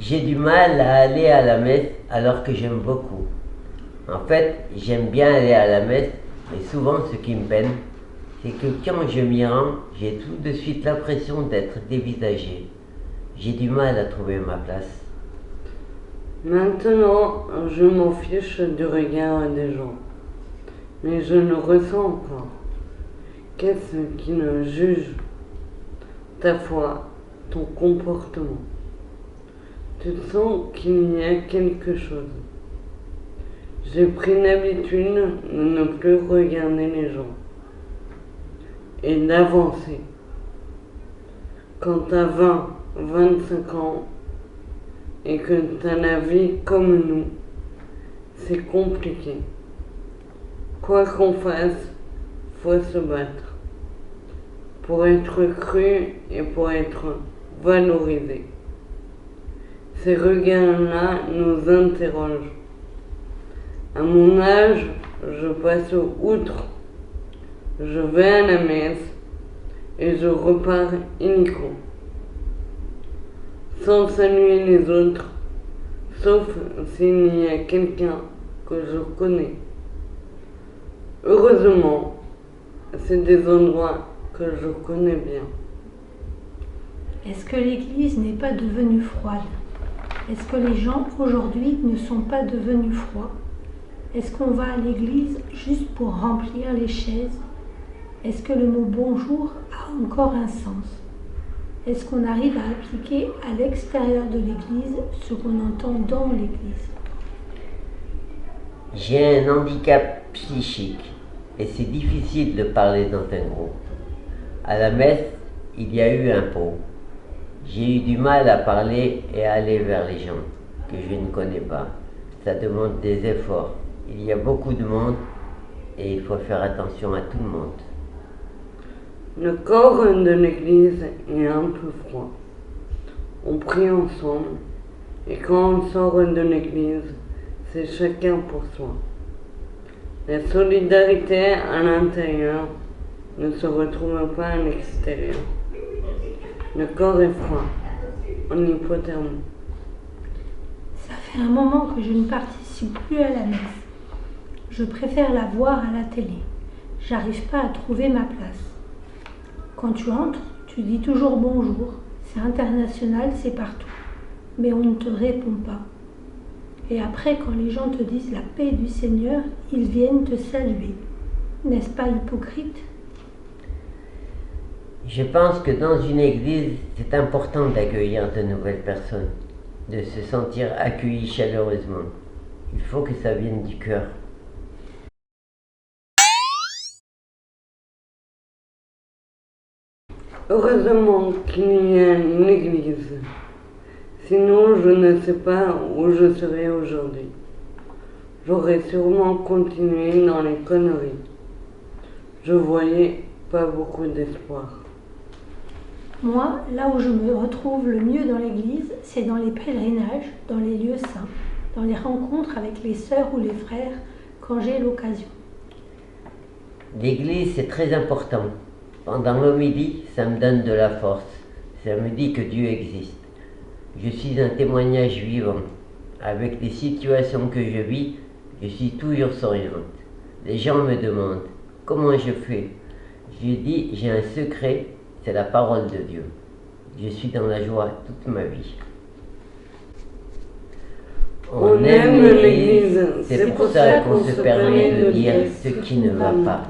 J'ai du mal à aller à la messe alors que j'aime beaucoup. En fait, j'aime bien aller à la messe, mais souvent ce qui me peine, c'est que quand je m'y rends, j'ai tout de suite l'impression d'être dévisagé. J'ai du mal à trouver ma place. Maintenant, je m'en fiche du regard des gens, mais je le ressens encore. Qu'est-ce qui ne juge ta foi, ton comportement? Tu sens qu'il y a quelque chose. J'ai pris l'habitude de ne plus regarder les gens et d'avancer. Quand t'as 20, 25 ans et que t'as la vie comme nous, c'est compliqué. Quoi qu'on fasse, faut se battre pour être cru et pour être valorisé. Ces regards-là nous interrogent. À mon âge, je passe outre, je vais à la messe et je repars illico, sans saluer les autres, sauf s'il y a quelqu'un que je connais. Heureusement, c'est des endroits que je connais bien. Est-ce que l'Église n'est pas devenue froide? Est-ce que les gens aujourd'hui ne sont pas devenus froids? Est-ce qu'on va à l'Église juste pour remplir les chaises? Est-ce que le mot bonjour a encore un sens? Est-ce qu'on arrive à appliquer à l'extérieur de l'Église ce qu'on entend dans l'Église? J'ai un handicap psychique et c'est difficile de parler dans un groupe. À la messe, il y a eu un pot. J'ai eu du mal à parler et à aller vers les gens que je ne connais pas. Ça demande des efforts. Il y a beaucoup de monde et il faut faire attention à tout le monde. Le corps de l'Église est un peu froid. On prie ensemble et quand on sort de l'Église, c'est chacun pour soi. La solidarité à l'intérieur ne se retrouve pas à l'extérieur. Le corps est froid, en hypothermie. Ça fait un moment que je ne participe plus à la messe. Je préfère la voir à la télé. J'arrive pas à trouver ma place. Quand tu entres, tu dis toujours bonjour. C'est international, c'est partout. Mais on ne te répond pas. Et après, quand les gens te disent la paix du Seigneur, ils viennent te saluer. N'est-ce pas hypocrite? Je pense que dans une église, c'est important d'accueillir de nouvelles personnes, de se sentir accueilli chaleureusement. Il faut que ça vienne du cœur. Heureusement qu'il y a une église. Sinon, je ne sais pas où je serais aujourd'hui. J'aurais sûrement continué dans les conneries. Je voyais pas beaucoup d'espoir. Moi, là où je me retrouve le mieux dans l'église, c'est dans les pèlerinages, dans les lieux saints, dans les rencontres avec les sœurs ou les frères, quand j'ai l'occasion. L'église, c'est très important. Pendant l'homélie, ça me donne de la force. Ça me dit que Dieu existe. Je suis un témoignage vivant. Avec les situations que je vis, je suis toujours souriante. Les gens me demandent comment je fais. Je dis, j'ai un secret, c'est la parole de Dieu. Je suis dans la joie toute ma vie. On aime l'Église, c'est pour ça qu'on se permet de dire ce qui ne va pas.